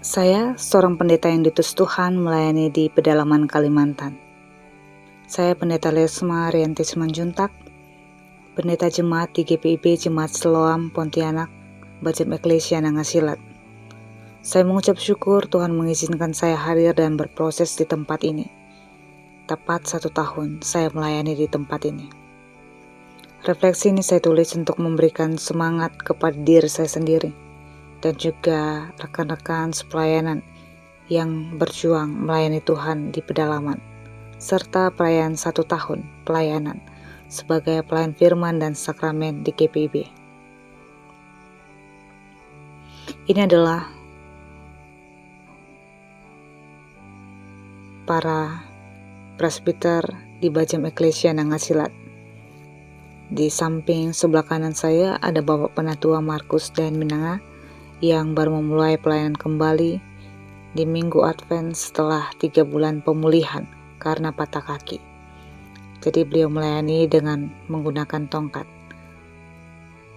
Saya seorang pendeta yang diutus Tuhan melayani di pedalaman Kalimantan. Saya Pendeta Lesma Rianti Simanjuntak, pendeta jemaat di GPIB Jemaat Siloam Pontianak, Bajem Eklesia Nangasilat. Saya mengucap syukur Tuhan mengizinkan saya hadir dan berproses di tempat ini. Tepat 1 tahun saya melayani di tempat ini. Refleksi ini saya tulis untuk memberikan semangat kepada diri saya sendiri dan juga rekan-rekan sepelayanan yang berjuang melayani Tuhan di pedalaman, serta perayaan 1 tahun pelayanan sebagai pelayan firman dan sakramen di GPIB. Ini adalah para presbiter di Bajem Eklesia Nangasilat. Di samping sebelah kanan saya ada Bapak Penatua Markus dan Minanga yang baru memulai pelayanan kembali di Minggu Advent setelah 3 bulan pemulihan karena patah kaki. Jadi beliau melayani dengan menggunakan tongkat.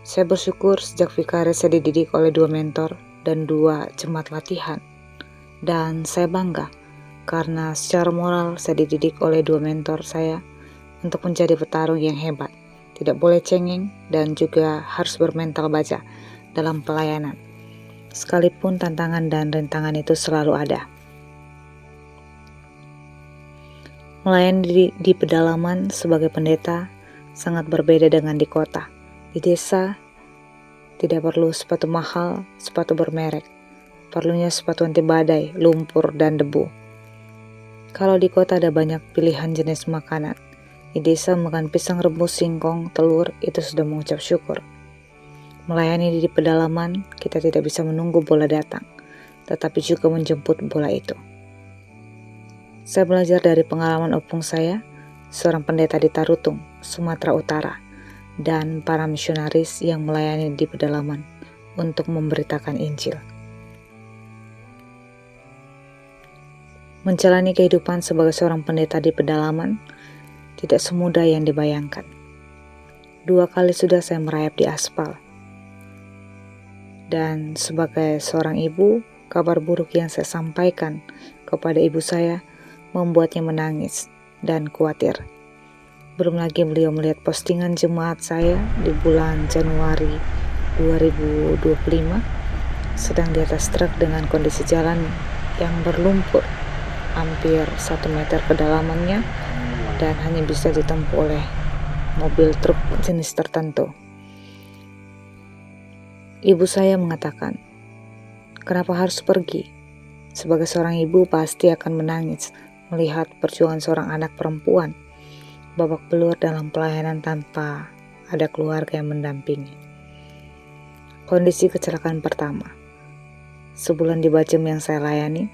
Saya bersyukur sejak vikaris saya dididik oleh 2 mentor dan 2 jemaat latihan. Dan saya bangga karena secara moral saya dididik oleh 2 mentor saya untuk menjadi petarung yang hebat. Tidak boleh cengeng dan juga harus bermental baja dalam pelayanan. Sekalipun tantangan dan rintangan itu selalu ada. Melayani di pedalaman sebagai pendeta sangat berbeda dengan di kota. Di desa tidak perlu sepatu mahal, sepatu bermerek. Perlunya sepatu anti badai, lumpur, dan debu. Kalau di kota ada banyak pilihan jenis makanan. Di desa makan pisang rebus, singkong, telur, itu sudah mengucap syukur. Melayani di pedalaman, kita tidak bisa menunggu bola datang, tetapi juga menjemput bola itu. Saya belajar dari pengalaman opung saya, seorang pendeta di Tarutung, Sumatera Utara, dan para misionaris yang melayani di pedalaman untuk memberitakan Injil. Menjalani kehidupan sebagai seorang pendeta di pedalaman tidak semudah yang dibayangkan. 2 kali sudah saya merayap di aspal. Dan sebagai seorang ibu, kabar buruk yang saya sampaikan kepada ibu saya membuatnya menangis dan khawatir. Belum lagi beliau melihat postingan jemaat saya di bulan Januari 2025 sedang di atas truk dengan kondisi jalan yang berlumpur hampir 1 meter kedalamannya dan hanya bisa ditempuh oleh mobil truk jenis tertentu. Ibu saya mengatakan, "Kenapa harus pergi?" Sebagai seorang ibu pasti akan menangis melihat perjuangan seorang anak perempuan babak belur dalam pelayanan tanpa ada keluarga yang mendampingi. Kondisi kecelakaan pertama. Sebulan di Bajem yang saya layani,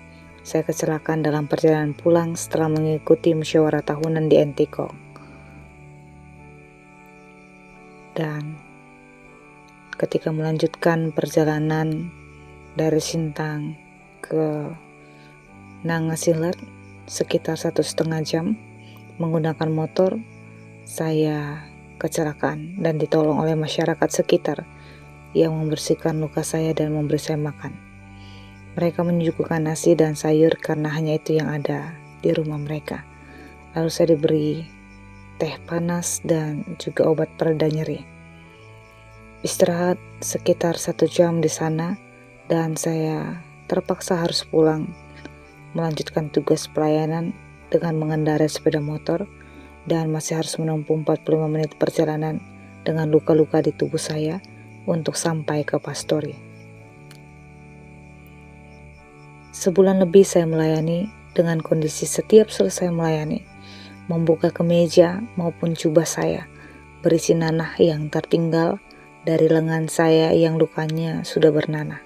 saya kecelakaan dalam perjalanan pulang setelah mengikuti musyawarah tahunan di Entikong. Dan ketika melanjutkan perjalanan dari Sintang ke Nangasilat sekitar 1,5 jam menggunakan motor, saya kecelakaan dan ditolong oleh masyarakat sekitar yang membersihkan luka saya dan memberi saya makan. Mereka menyuguhkan nasi dan sayur karena hanya itu yang ada di rumah mereka. Lalu saya diberi teh panas dan juga obat pereda nyeri. Istirahat sekitar 1 jam di sana dan saya terpaksa harus pulang melanjutkan tugas pelayanan dengan mengendarai sepeda motor dan masih harus menempuh 45 menit perjalanan dengan luka-luka di tubuh saya untuk sampai ke pastori. Sebulan lebih saya melayani dengan kondisi setiap selesai melayani, membuka kemeja maupun jubah saya berisi nanah yang tertinggal dari lengan saya yang lukanya sudah bernanah.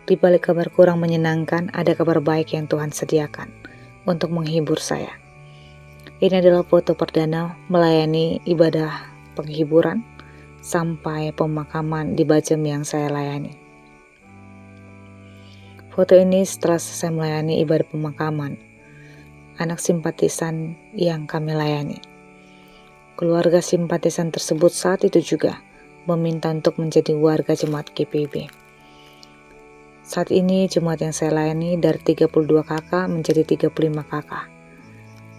Di balik kabar kurang menyenangkan, ada kabar baik yang Tuhan sediakan untuk menghibur saya. Ini adalah foto perdana melayani ibadah penghiburan sampai pemakaman di Bajem yang saya layani. Foto ini setelah selesai melayani ibadah pemakaman anak simpatisan yang kami layani. Keluarga simpatisan tersebut saat itu juga meminta untuk menjadi warga jemaat GPIB. Saat ini jemaat yang saya layani dari 32 kakak menjadi 35 kakak.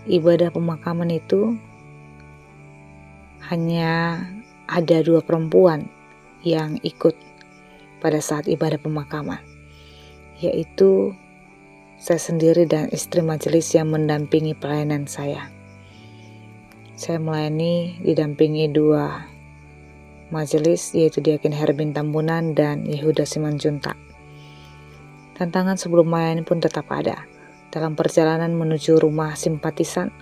Ibadah pemakaman itu hanya ada 2 perempuan yang ikut pada saat ibadah pemakaman, yaitu saya sendiri dan istri majelis yang mendampingi pelayanan saya. Saya melayani didampingi 2 majelis, yaitu Diaken Herbin Tambunan dan Yehuda Simanjuntak. Tantangan sebelum melayani pun tetap ada. Dalam perjalanan menuju rumah simpatisan,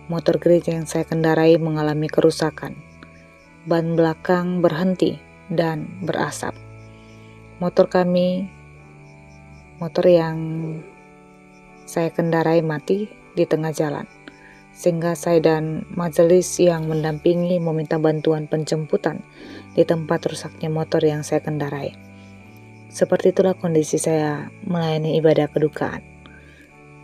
motor gereja yang saya kendarai mengalami kerusakan. Ban belakang berhenti dan berasap. Motor yang saya kendarai mati di tengah jalan, sehingga saya dan majelis yang mendampingi meminta bantuan penjemputan di tempat rusaknya motor yang saya kendarai. Seperti itulah kondisi saya melayani ibadah kedukaan,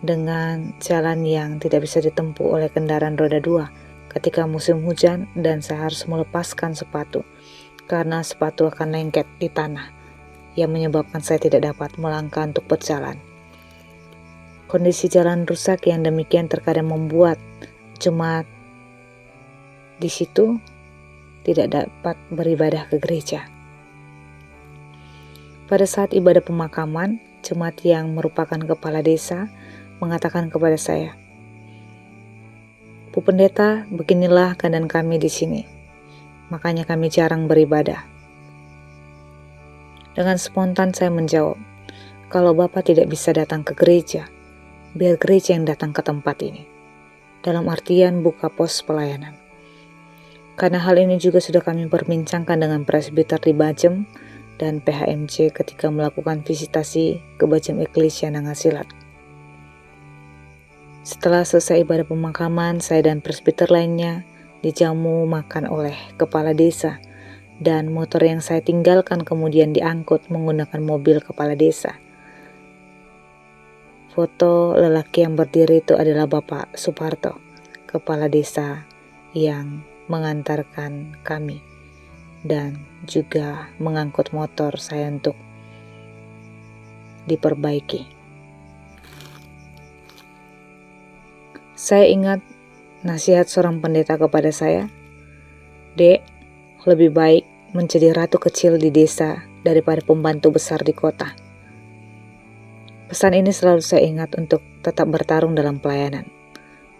dengan jalan yang tidak bisa ditempuh oleh kendaraan roda 2 ketika musim hujan, dan saya harus melepaskan sepatu karena sepatu akan lengket di tanah yang menyebabkan saya tidak dapat melangkah untuk berjalan. Kondisi jalan rusak yang demikian terkadang membuat jemaat di situ tidak dapat beribadah ke gereja. Pada saat ibadah pemakaman, jemaat yang merupakan kepala desa mengatakan kepada saya, "Bu Pendeta, beginilah keadaan kami di sini. Makanya kami jarang beribadah." Dengan spontan saya menjawab, "Kalau Bapak tidak bisa datang ke gereja, biar gereja yang datang ke tempat ini." Dalam artian buka pos pelayanan. Karena hal ini juga sudah kami perbincangkan dengan presbiter di Bajem dan PHMC ketika melakukan visitasi ke Bajem Eklesia Nangasilat. Setelah selesai ibadah pemakaman, saya dan presbiter lainnya dijamu makan oleh kepala desa, dan motor yang saya tinggalkan kemudian diangkut menggunakan mobil kepala desa. Foto lelaki yang berdiri itu adalah Bapak Suparto, kepala desa yang mengantarkan kami dan juga mengangkut motor saya untuk diperbaiki. Saya ingat nasihat seorang pendeta kepada saya, "Dek, lebih baik menjadi ratu kecil di desa daripada pembantu besar di kota." Pesan ini selalu saya ingat untuk tetap bertarung dalam pelayanan.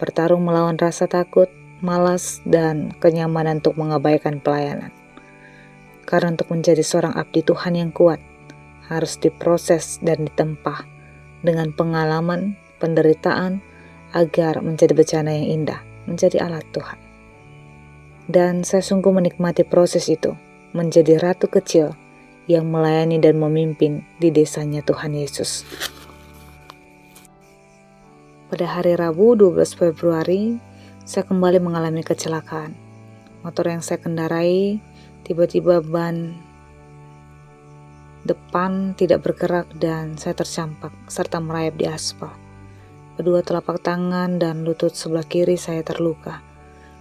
Bertarung melawan rasa takut, malas, dan kenyamanan untuk mengabaikan pelayanan. Karena untuk menjadi seorang abdi Tuhan yang kuat, harus diproses dan ditempa dengan pengalaman, penderitaan, agar menjadi bencana yang indah, menjadi alat Tuhan. Dan saya sungguh menikmati proses itu, menjadi ratu kecil yang melayani dan memimpin di desanya Tuhan Yesus. Pada hari Rabu 12 Februari, saya kembali mengalami kecelakaan. Motor yang saya kendarai tiba-tiba ban depan tidak bergerak dan saya tercampak serta merayap di aspal. Kedua telapak tangan dan lutut sebelah kiri saya terluka,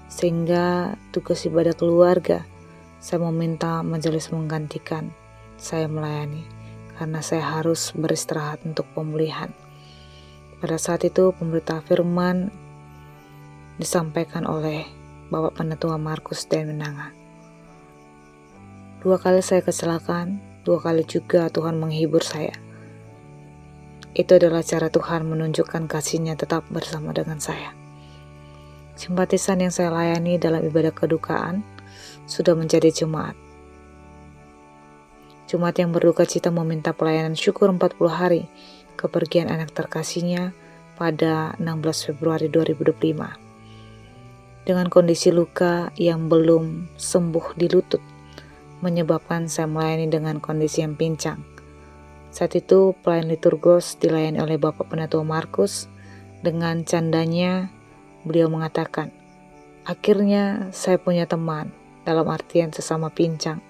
sehingga tugas ibadah keluarga saya meminta majelis menggantikan saya melayani karena saya harus beristirahat untuk pemulihan. Pada saat itu pemberita firman disampaikan oleh Bapak Penatua Markus dan Menanga. 2 kali saya kecelakaan, 2 kali juga Tuhan menghibur saya. Itu adalah cara Tuhan menunjukkan kasih-Nya tetap bersama dengan saya. Simpatisan yang saya layani dalam ibadah kedukaan sudah menjadi jemaat. Jemaat yang berduka cita meminta pelayanan syukur 40 hari kepergian anak terkasihnya pada 16 Februari 2025. Dengan kondisi luka yang belum sembuh di lutut, menyebabkan saya melayani dengan kondisi yang pincang. Saat itu pelayan liturgos dilayani oleh Bapak Penatua Markus. Dengan candanya beliau mengatakan, "Akhirnya saya punya teman," dalam artian sesama pincang.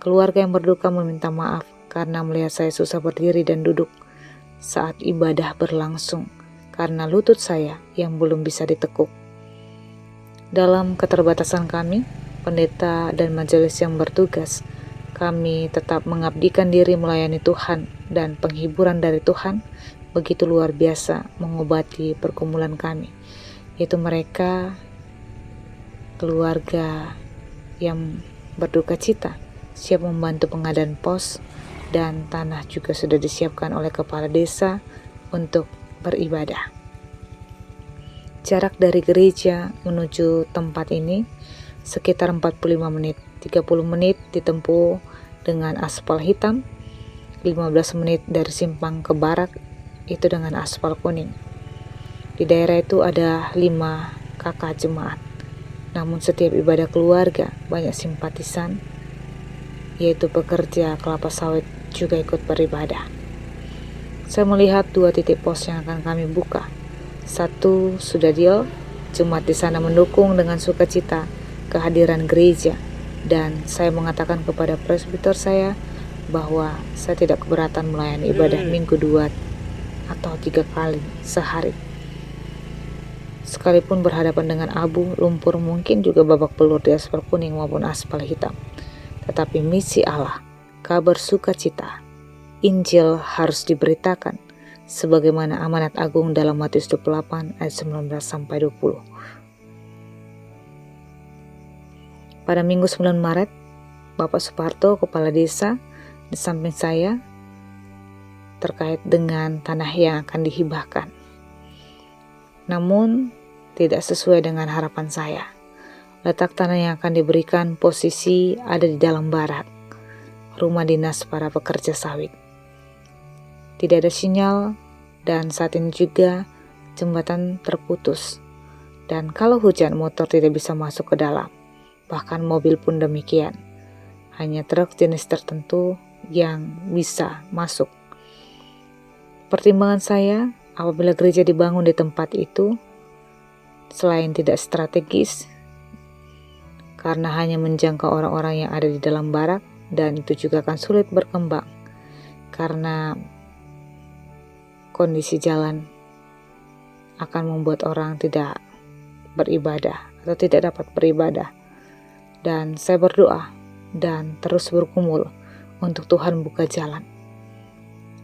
Keluarga yang berduka meminta maaf karena melihat saya susah berdiri dan duduk saat ibadah berlangsung karena lutut saya yang belum bisa ditekuk. Dalam keterbatasan kami, pendeta dan majelis yang bertugas, kami tetap mengabdikan diri melayani Tuhan, dan penghiburan dari Tuhan begitu luar biasa mengobati pergumulan kami, yaitu mereka keluarga yang berduka cita siap membantu pengadaan pos, dan tanah juga sudah disiapkan oleh kepala desa untuk beribadah. Jarak dari gereja menuju tempat ini sekitar 45 menit. 30 menit ditempuh dengan aspal hitam, 15 menit dari simpang ke barak itu dengan aspal kuning. Di daerah itu ada 5 kakak jemaat. Namun setiap ibadah keluarga banyak simpatisan, yaitu pekerja kelapa sawit juga ikut beribadah. Saya melihat 2 titik pos yang akan kami buka. Satu sudah deal, jemaat di sana mendukung dengan sukacita kehadiran gereja, dan saya mengatakan kepada presbiter saya bahwa saya tidak keberatan melayani ibadah minggu 2 atau 3 kali sehari. Sekalipun berhadapan dengan abu, lumpur, mungkin juga babak belur di aspal kuning maupun aspal hitam. Tetapi misi Allah, kabar sukacita, Injil harus diberitakan sebagaimana amanat agung dalam Matius 28 ayat 19-20. Pada Minggu 9 Maret, Bapak Suparto, kepala desa, di samping saya terkait dengan tanah yang akan dihibahkan. Namun tidak sesuai dengan harapan saya. Letak tanah yang akan diberikan posisi ada di dalam barak, rumah dinas para pekerja sawit. Tidak ada sinyal, dan saat ini juga jembatan terputus. Dan kalau hujan, motor tidak bisa masuk ke dalam. Bahkan mobil pun demikian. Hanya truk jenis tertentu yang bisa masuk. Pertimbangan saya, apabila gereja dibangun di tempat itu, selain tidak strategis, karena hanya menjangkau orang-orang yang ada di dalam barak, dan itu juga akan sulit berkembang, karena kondisi jalan akan membuat orang tidak beribadah atau tidak dapat beribadah. Dan saya berdoa dan terus bergumul untuk Tuhan buka jalan.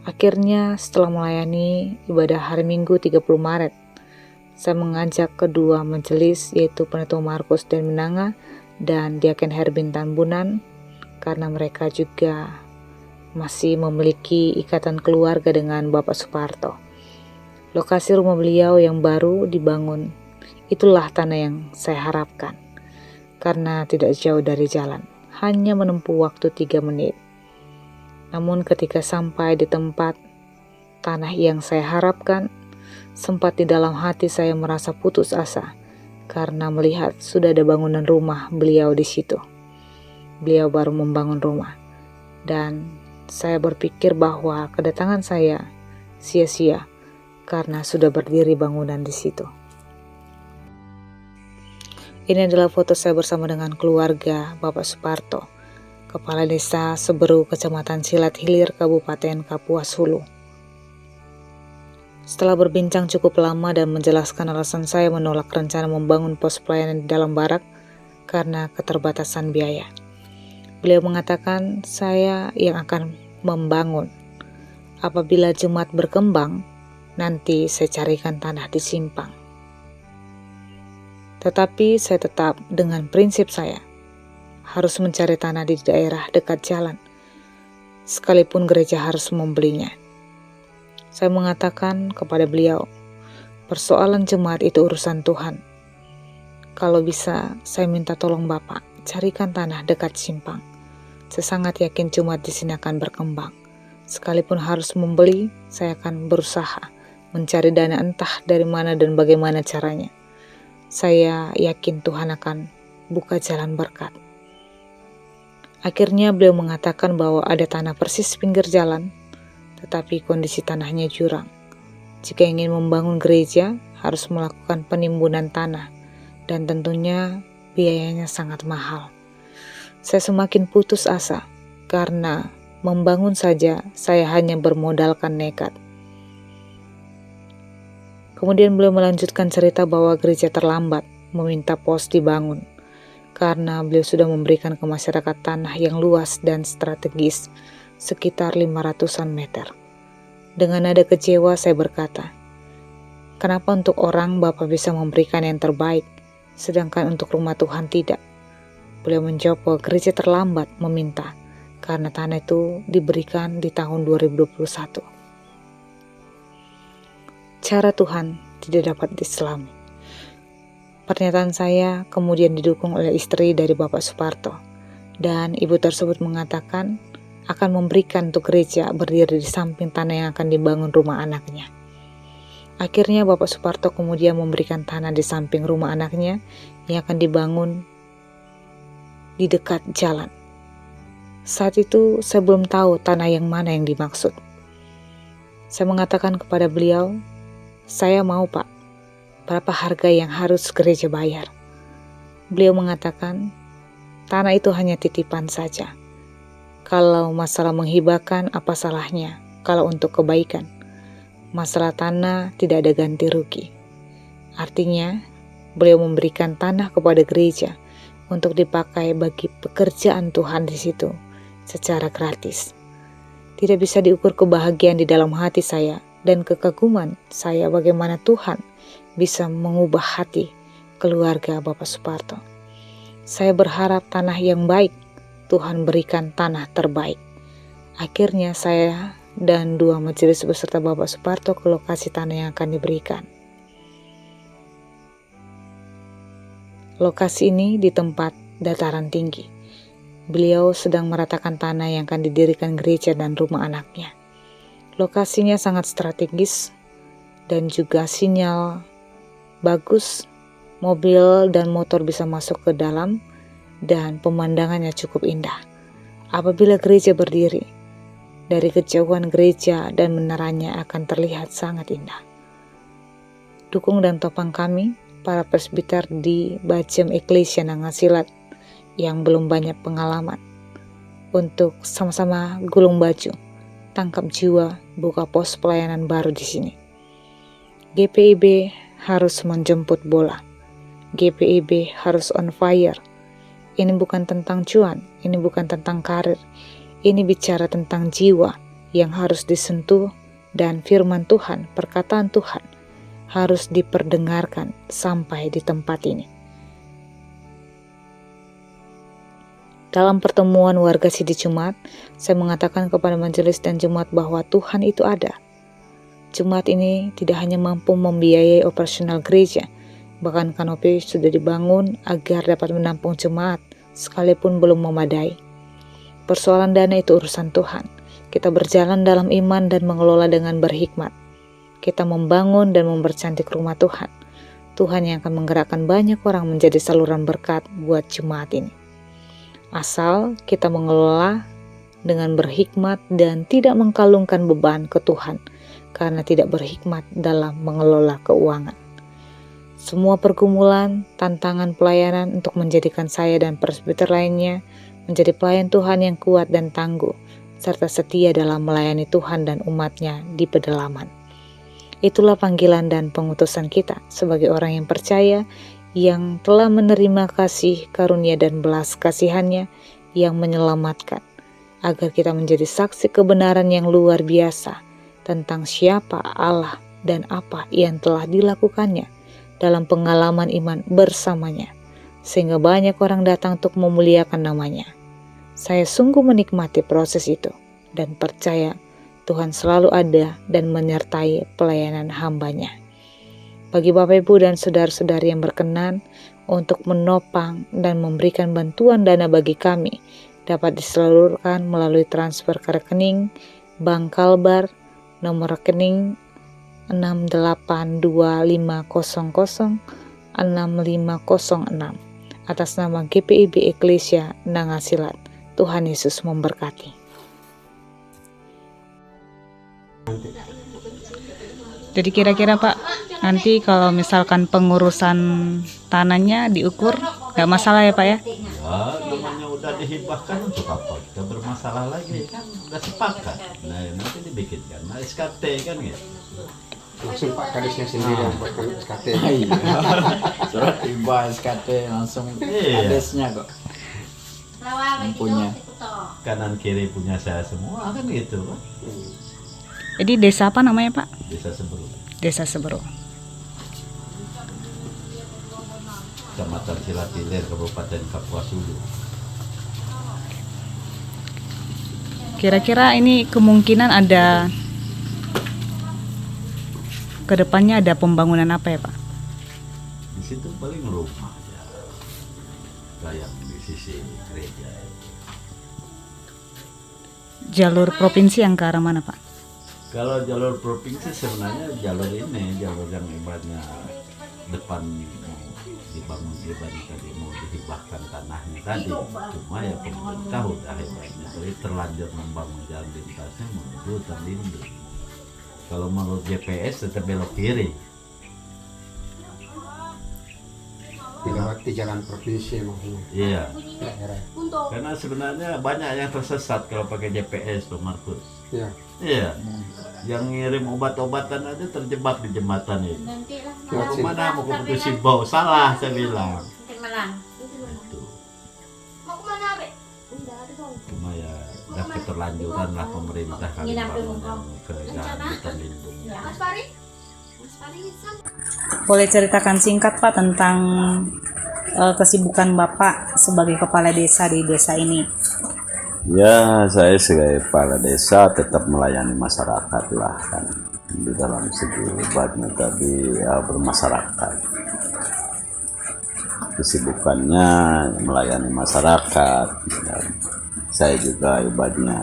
Akhirnya setelah melayani ibadah hari Minggu 30 Maret, saya mengajak kedua majelis, yaitu Pendeta Markus dan Minanga dan Diaken Herbin Tambunan, karena mereka juga masih memiliki ikatan keluarga dengan Bapak Suparto. Lokasi rumah beliau yang baru dibangun, itulah tanah yang saya harapkan, karena tidak jauh dari jalan, hanya menempuh waktu 3 menit. Namun ketika sampai di tempat tanah yang saya harapkan, sempat di dalam hati saya merasa putus asa karena melihat sudah ada bangunan rumah beliau di situ. Beliau baru membangun rumah, dan saya berpikir bahwa kedatangan saya sia-sia karena sudah berdiri bangunan di situ. Ini adalah foto saya bersama dengan keluarga Bapak Suparto, Kepala Desa Seberu, Kecamatan Silat Hilir, Kabupaten Kapuas Hulu. Setelah berbincang cukup lama dan menjelaskan alasan saya menolak rencana membangun pos pelayanan di dalam barak karena keterbatasan biaya, beliau mengatakan saya yang akan membangun. Apabila jemaat berkembang, nanti saya carikan tanah di simpang. Tetapi saya tetap dengan prinsip saya, harus mencari tanah di daerah dekat jalan, sekalipun gereja harus membelinya. Saya mengatakan kepada beliau, persoalan jemaat itu urusan Tuhan. Kalau bisa, saya minta tolong Bapak, carikan tanah dekat simpang. Saya sangat yakin jemaat di sini akan berkembang. Sekalipun harus membeli, saya akan berusaha mencari dana, entah dari mana dan bagaimana caranya. Saya yakin Tuhan akan buka jalan berkat. Akhirnya beliau mengatakan bahwa ada tanah persis pinggir jalan, tetapi kondisi tanahnya jurang. Jika ingin membangun gereja, harus melakukan penimbunan tanah, dan tentunya biayanya sangat mahal. Saya semakin putus asa, karena membangun saja saya hanya bermodalkan nekat. Kemudian beliau melanjutkan cerita bahwa gereja terlambat meminta pos dibangun, karena beliau sudah memberikan ke masyarakat tanah yang luas dan strategis sekitar 500-an meter. Dengan nada kecewa saya berkata, "Kenapa untuk orang Bapak bisa memberikan yang terbaik, sedangkan untuk rumah Tuhan tidak?" Beliau menjawab bahwa gereja terlambat meminta karena tanah itu diberikan di tahun 2021. Cara Tuhan tidak dapat diselami. Pernyataan saya kemudian didukung oleh istri dari Bapak Suparto, dan ibu tersebut mengatakan akan memberikan untuk gereja berdiri di samping tanah yang akan dibangun rumah anaknya. Akhirnya Bapak Suparto kemudian memberikan tanah di samping rumah anaknya yang akan dibangun di dekat jalan. Saat itu saya belum tahu tanah yang mana yang dimaksud. Saya mengatakan kepada beliau, "Saya mau, Pak. Berapa harga yang harus gereja bayar?" Beliau mengatakan, "Tanah itu hanya titipan saja. Kalau masalah menghibahkan, apa salahnya kalau untuk kebaikan? Masalah tanah tidak ada ganti rugi." Artinya, beliau memberikan tanah kepada gereja untuk dipakai bagi pekerjaan Tuhan di situ secara gratis. Tidak bisa diukur kebahagiaan di dalam hati saya dan kekaguman saya bagaimana Tuhan bisa mengubah hati keluarga Bapak Suparto. Saya berharap tanah yang baik, Tuhan berikan tanah terbaik. Akhirnya saya dan 2 majelis beserta Bapak Suparto ke lokasi tanah yang akan diberikan. Lokasi ini di tempat dataran tinggi. Beliau sedang meratakan tanah yang akan didirikan gereja dan rumah anaknya. Lokasinya sangat strategis dan juga sinyal bagus, mobil dan motor bisa masuk ke dalam dan pemandangannya cukup indah. Apabila gereja berdiri, dari kejauhan gereja dan menaranya akan terlihat sangat indah. Dukung dan topang kami, para presbiter di Bajem Eklesia Nangasilat yang belum banyak pengalaman, untuk sama-sama gulung baju, tangkap jiwa, buka pos pelayanan baru di sini. GPIB harus menjemput bola. GPIB harus on fire. Ini bukan tentang cuan, ini bukan tentang karir. Ini bicara tentang jiwa yang harus disentuh dan firman Tuhan, perkataan Tuhan harus diperdengarkan sampai di tempat ini. Dalam pertemuan warga Sidi Jumat, saya mengatakan kepada majelis dan jemaat bahwa Tuhan itu ada. Jemaat ini tidak hanya mampu membiayai operasional gereja, bahkan kanopi sudah dibangun agar dapat menampung jemaat, sekalipun belum memadai. Persoalan dana itu urusan Tuhan. Kita berjalan dalam iman dan mengelola dengan berhikmat. Kita membangun dan mempercantik rumah Tuhan. Tuhan yang akan menggerakkan banyak orang menjadi saluran berkat buat jemaat ini. Asal kita mengelola dengan berhikmat dan tidak mengkalungkan beban ke Tuhan karena tidak berhikmat dalam mengelola keuangan. Semua pergumulan, tantangan pelayanan untuk menjadikan saya dan presbiter lainnya menjadi pelayan Tuhan yang kuat dan tangguh, serta setia dalam melayani Tuhan dan umatnya di pedalaman. Itulah panggilan dan pengutusan kita sebagai orang yang percaya, yang telah menerima kasih, karunia dan belas kasihannya yang menyelamatkan, agar kita menjadi saksi kebenaran yang luar biasa tentang siapa Allah dan apa yang telah dilakukannya dalam pengalaman iman bersamanya, sehingga banyak orang datang untuk memuliakan namanya. Saya sungguh menikmati proses itu dan percaya Tuhan selalu ada dan menyertai pelayanan hambanya. Bagi Bapak Ibu dan saudara-saudari yang berkenan untuk menopang dan memberikan bantuan dana bagi kami, dapat disalurkan melalui transfer ke rekening Bank Kalbar nomor rekening 6825006506 atas nama GPIB Eklesia Nangasilat. Tuhan Yesus memberkati. Jadi kira-kira Pak, nanti kalau misalkan pengurusan tanahnya diukur, nggak masalah ya Pak ya? Ya, namanya udah dihibahkan untuk apa? Kita bermasalah lagi kan udah sepakat. Nah nanti dibikinkan, nah SKT kan ya. langsung Pak Kadesnya sendiri yang buatkan SKT. Iya. Surat tiba SKT langsung Iya. adesnya kok. Punya. Kanan kiri punya saya semua kan gitu kan. Jadi desa apa namanya Pak? Desa Seberu, Desa Seberu. Kecamatan Silatilir, Kabupaten Kapuas Hulu. Kira-kira ini kemungkinan ada kedepannya ada pembangunan apa ya Pak? Di situ paling rumah ya, kayak di sisi gereja. Jalur provinsi yang ke arah mana Pak? Kalau jalur provinsi sebenarnya jalur ini, jalur yang ibaratnya depan mau dibangun ibaratnya tadi mau dihibahkan tanahnya tadi. Cuma ya pemerintah udah hebatnya, jadi terlanjur membangun jalan lintasnya menuju terlindung. Kalau menurut GPS tetap belok kiri. Dilewati jalan provinsi maksudnya. Iya, Daerah. karena sebenarnya banyak yang tersesat kalau pakai GPS, Pak Markus. Iya. Iya, yang ngirim obat-obatan aja terjebak di jembatan ini. Mau kemana? Mau ke Putus Sibau? Salah saya bilang. Itu. Cuma ya udah keterlanjuran lah pemerintah kali bangun ke jalan terlindung. Boleh ceritakan singkat Pak tentang kesibukan Bapak sebagai kepala desa di desa ini? Ya, saya sebagai kepala desa tetap melayani masyarakat lah kan di dalam segi ibaratnya tadi ya, bermasyarakat. Kesibukannya melayani masyarakat. Dan saya juga ibaratnya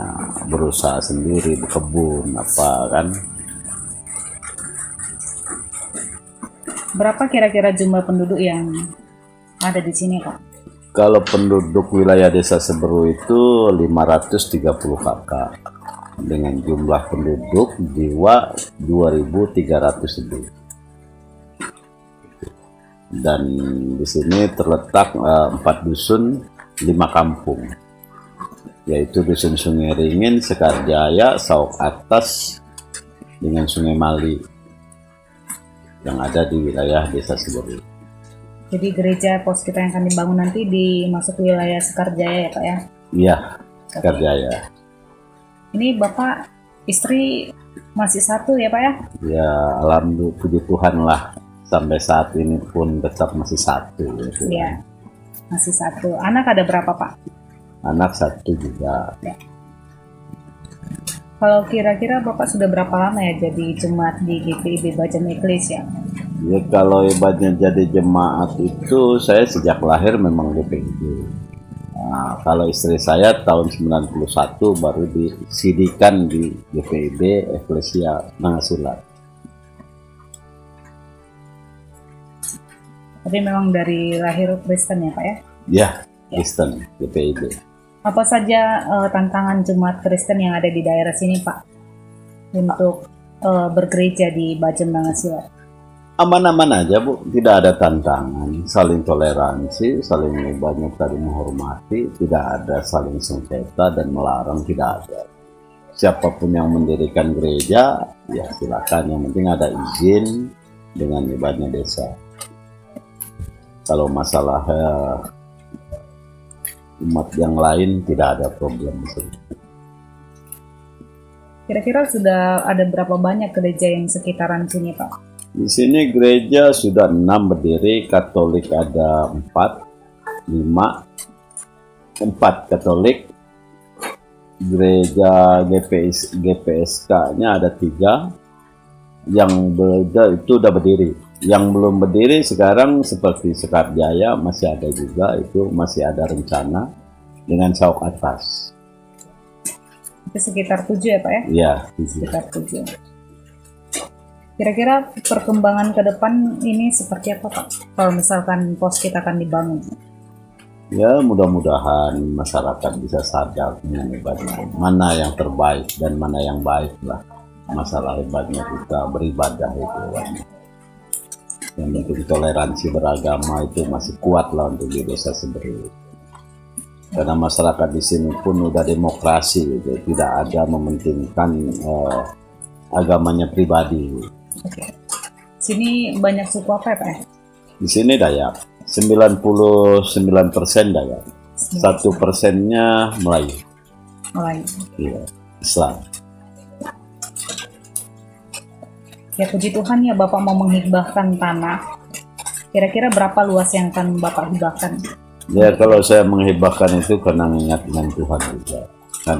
berusaha sendiri berkebun apa kan. Berapa kira-kira jumlah penduduk yang ada di sini Pak? Kalau penduduk wilayah desa Seberu itu 530 kakak dengan jumlah penduduk jiwa 2.300 lebih. Dan di sini terletak 4 dusun, 5 kampung, yaitu dusun Sungai Ringin, Sekarjaya, Sauk Atas, dengan Sungai Mali yang ada di wilayah desa Seberu. Jadi gereja pos kita yang akan dibangun nanti dimasuki wilayah Sekarjaya ya Pak ya? Iya, Sekarjaya. Ini Bapak istri masih satu ya Pak ya? Ya, alhamdulillah puji Tuhan lah, sampai saat ini pun tetap masih satu. Gitu. Iya, masih satu. Anak ada berapa Pak? Anak satu juga. Kalau kira-kira Bapak sudah berapa lama ya jadi jemaat di GPIB Bajem Eklesia? Ya kalau ibaratnya jadi jemaat itu saya sejak lahir memang DPIB. Nah, kalau istri saya tahun 91 baru disidikan di GPIB Eklesia Nangasilat. Tapi memang dari lahir Kristen ya Pak ya? Ya, Kristen GPIB. Apa saja tantangan jemaat Kristen yang ada di daerah sini Pak untuk bergereja di Bajem Nangasilat? Aman-aman aja Bu, tidak ada tantangan, saling toleransi, saling ibaratnya tadi menghormati, tidak ada saling sengketa dan melarang, tidak ada. Siapapun yang mendirikan gereja, ya silakan, yang penting ada izin dengan ibaratnya desa. Kalau masalah umat yang lain tidak ada problem. Kira-kira sudah ada berapa banyak gereja yang sekitaran sini Pak? Di sini gereja sudah 6 berdiri, Katolik ada 4, 4 Katolik, gereja GPSK-nya ada 3, yang beda itu udah berdiri. Yang belum berdiri sekarang seperti Sekarjaya masih ada juga, itu masih ada rencana dengan Sauk Atas. Itu sekitar 7 ya Pak ya? Iya, Sekitar 7. Kira-kira perkembangan ke depan ini seperti apa Pak? Kalau misalkan pos kita akan dibangun? ya mudah-mudahan masyarakat bisa sadar dengan ibadah mana yang terbaik dan mana yang baik lah. Masalah hebatnya kita beribadah itu kan. Yang penting toleransi beragama itu masih kuat lah untuk di desa Seberu. Karena masyarakat di sini pun udah demokrasi gitu, tidak ada mementingkan agamanya pribadi. Oke. Sini banyak suku apa ya Pak ya? Di sini Dayak, 99% Dayak, 1%-nya Melayu, Melayu. iya, Islam. Ya puji Tuhan ya Bapak mau menghibahkan tanah. Kira-kira berapa luas yang akan Bapak hibahkan? Ya kalau saya menghibahkan itu karena mengingat dengan Tuhan juga kan.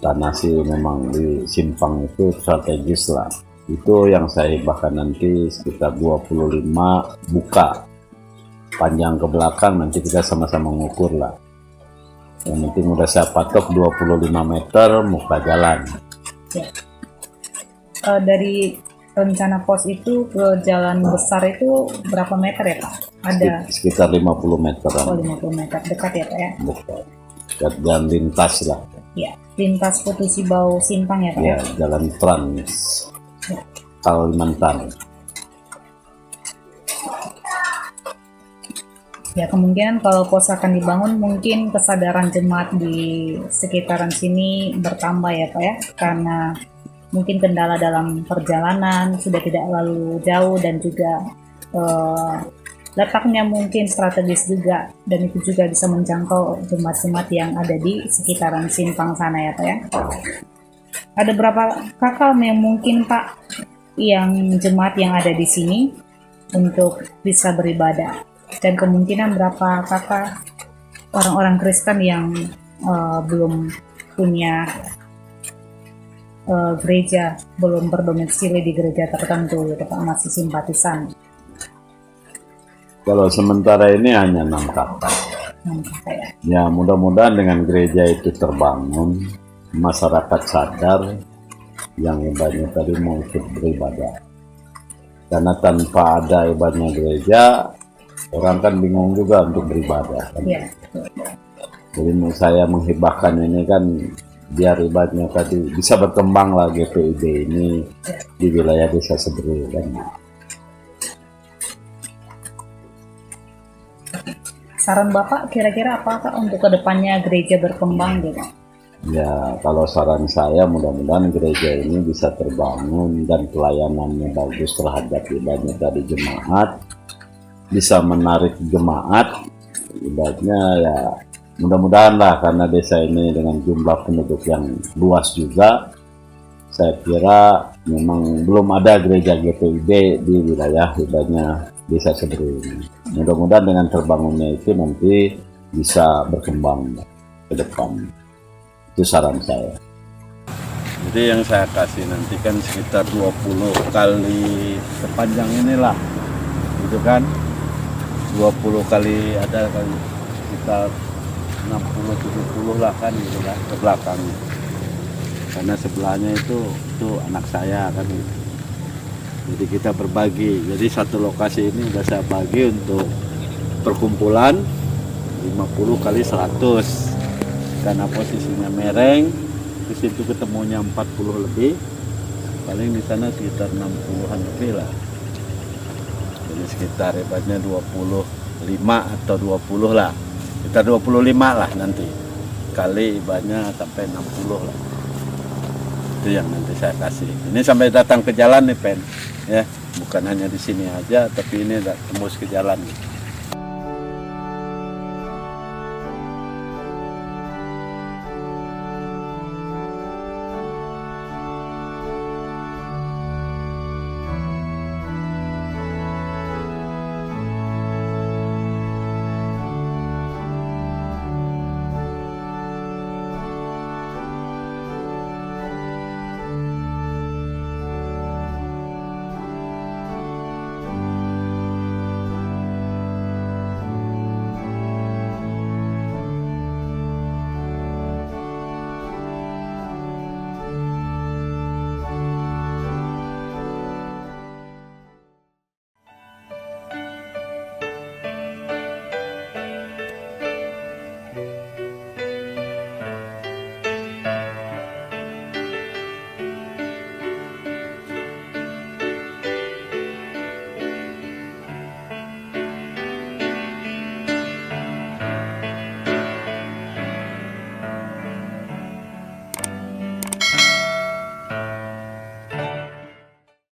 Tanah sih memang di Simpang itu strategis lah. Itu yang saya hibahkan nanti sekitar 25 buka. Panjang ke belakang nanti kita sama-sama mengukur lah. Yang penting udah saya patok 25 meter muka jalan. Ya. Dari rencana pos itu ke jalan besar itu berapa meter ya Pak? Ada Sekitar 50 meteran. 50 meter, dekat ya Pak ya? Bukan. Dekat jalan lintas lah. Ya, lintas Putusi Bau Simpang ya Pak ya? Ya, jalan Trans Kalimantan. Ya kemungkinan kalau pos akan dibangun mungkin kesadaran jemaat di sekitaran sini bertambah ya Pak ya, karena mungkin kendala dalam perjalanan sudah tidak lalu jauh dan juga letaknya mungkin strategis juga, dan itu juga bisa menjangkau jemaat-jemaat yang ada di sekitaran Simpang sana ya Pak ya. Ada berapa kakak yang mungkin Pak yang jemaat yang ada di sini untuk bisa beribadah, dan kemungkinan berapa kakak orang-orang Kristen yang belum punya gereja, belum berdomisili di gereja tertentu gitu Pak, masih simpatisan. Kalau sementara ini hanya 6 kakak. Ya mudah-mudahan dengan gereja itu terbangun, masyarakat sadar yang ibadahnya tadi mau ikut beribadah. Karena tanpa ada ibadahnya gereja, orang kan bingung juga untuk beribadah. Kan? Ya. Jadi saya menghibahkan ini kan biar ibadahnya tadi bisa berkembang lah GPIB ini di wilayah Desa Seberu kan. Saran Bapak kira-kira apakah untuk kedepannya gereja berkembang gitu? Ya kalau saran saya mudah-mudahan gereja ini bisa terbangun dan pelayanannya bagus terhadap ibadahnya tadi jemaat, bisa menarik jemaat ibadahnya ya. Mudah-mudahan lah, karena desa ini dengan jumlah penduduk yang luas juga, saya kira memang belum ada gereja GPIB di wilayah ibadahnya Desa Seberu ini. Mudah-mudahan dengan terbangunnya itu nanti bisa berkembang ke depan. Itu saran saya. Jadi yang saya kasih nanti kan sekitar 20 kali sepanjang inilah, gitu kan? 20 kali ada kali sekitar 60-70 lah kan gitu lah ke belakangnya, karena sebelahnya itu anak saya kan gitu. Jadi kita berbagi, jadi satu lokasi ini udah saya bagi untuk perkumpulan 50 kali 100, karena posisinya mereng, di situ ketemunya 40 lebih, paling di sana sekitar 60-an lebih lah. Jadi sekitar hebatnya 25 atau 20 lah. Kita 25 lah nanti, kali ibadahnya sampai 60 lah. Itu yang nanti saya kasih. Ini sampai datang ke jalan nih Pen, ya, bukan hanya di sini aja, tapi ini tembus ke jalan.